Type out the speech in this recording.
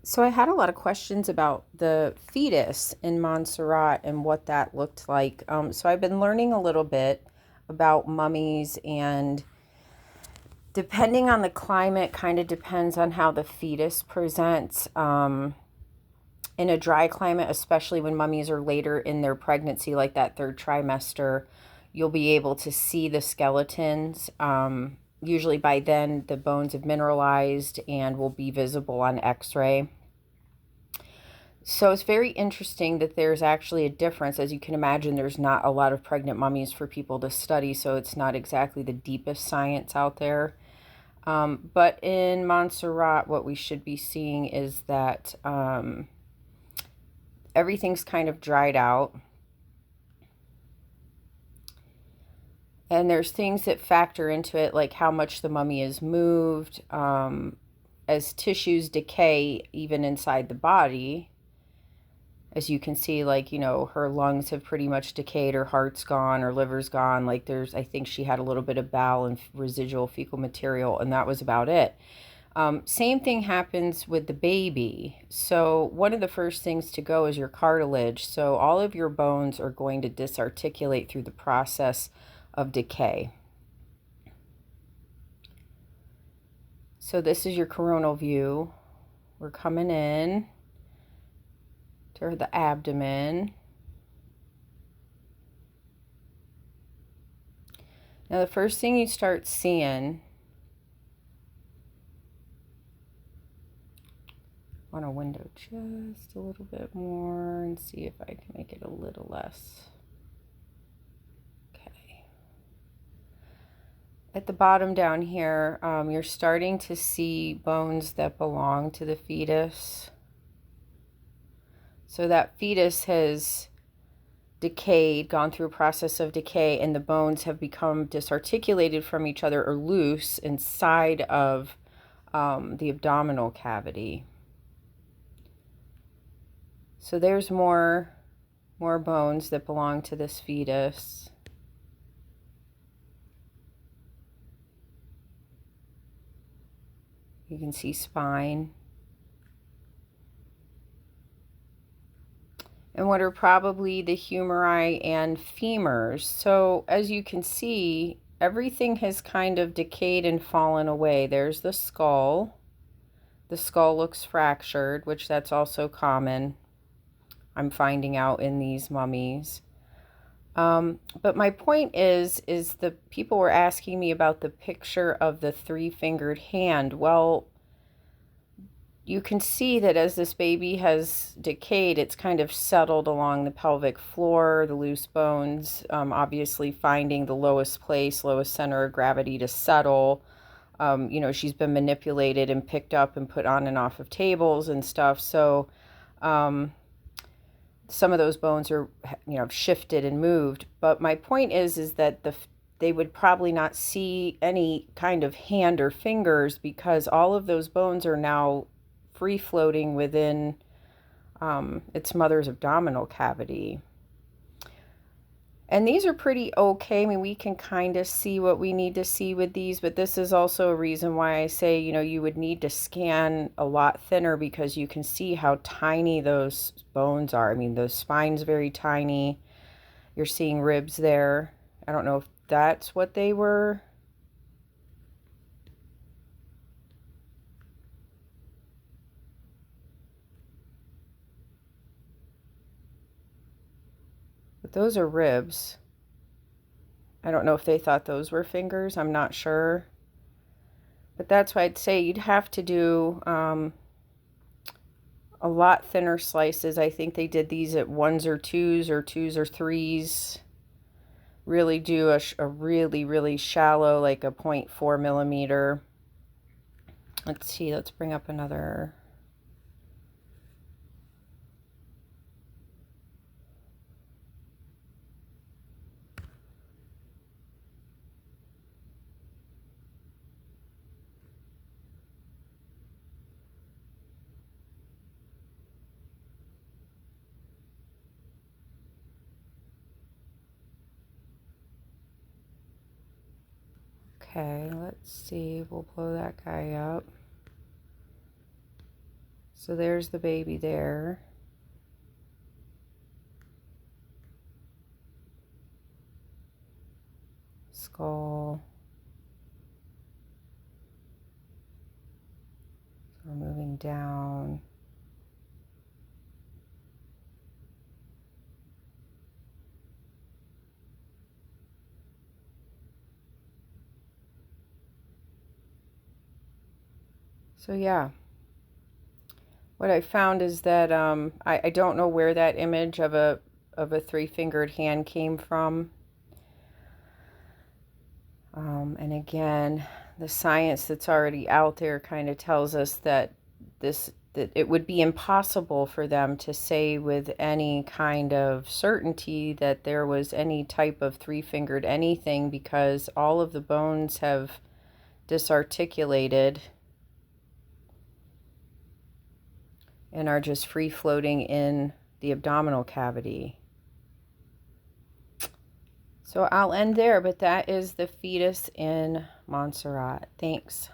So I had a lot of questions about the fetus in Monserrat and what that looked like. So I've been learning a little bit about mummies, and depending on the climate, kind of depends on how the fetus presents. In a dry climate, especially when mummies are later in their pregnancy, like that third trimester, you'll be able to see the skeletons. Usually by then, the bones have mineralized and will be visible on X-ray. So it's very interesting that there's actually a difference. As you can imagine, there's not a lot of pregnant mummies for people to study, so it's not exactly the deepest science out there. But in Montserrat, what we should be seeing is that everything's kind of dried out. And there's things that factor into it, like how much the mummy is moved, as tissues decay, even inside the body. As you can see, like, her lungs have pretty much decayed, her heart's gone, her liver's gone. Like, I think she had a little bit of bowel and residual fecal material, and that was about it. Same thing happens with the baby. So, one of the first things to go is your cartilage. So, all of your bones are going to disarticulate through the process of decay. So, this is your coronal view. We're coming in to the abdomen. Now, the first thing you start seeing, I want to window just a little bit more and see if I can make it a little less. Okay. At the bottom down here, you're starting to see bones that belong to the fetus. So that fetus has decayed, gone through a process of decay, and the bones have become disarticulated from each other or loose inside of the abdominal cavity. So there's more bones that belong to this fetus. You can see spine. And what are probably the humeri and femurs. So as you can see, everything has kind of decayed and fallen away. There's the skull. The skull looks fractured, which that's also common, I'm finding out, in these mummies. But my point is the people were asking me about the picture of the three-fingered hand. Well, you can see that as this baby has decayed, it's kind of settled along the pelvic floor, the loose bones, obviously finding the lowest place, lowest center of gravity to settle. She's been manipulated and picked up and put on and off of tables and stuff. So some of those bones are, shifted and moved. But my point is that they would probably not see any kind of hand or fingers because all of those bones are now free floating within its mother's abdominal cavity. And these are pretty okay. I mean, we can kind of see what we need to see with these, but this is also a reason why I say, you would need to scan a lot thinner because you can see how tiny those bones are. I mean, the spine's very tiny. You're seeing ribs there. I don't know if that's what they were. But those are ribs. I don't know if they thought those were fingers. I'm not sure. But that's why I'd say you'd have to do a lot thinner slices. I think they did these at 1s or 2s or 2s or 3s. Really do a really, really shallow, like a 0.4 millimeter. Let's see, let's bring up another. Okay, let's see, we'll blow that guy up. So there's the baby there. Skull. So we're moving down. So yeah, what I found is that I don't know where that image of a three-fingered hand came from. And again, the science that's already out there kind of tells us that that it would be impossible for them to say with any kind of certainty that there was any type of three-fingered anything, because all of the bones have disarticulated and are just free floating in the abdominal cavity. So I'll end there, but that is the fetus in Monserrat. Thanks.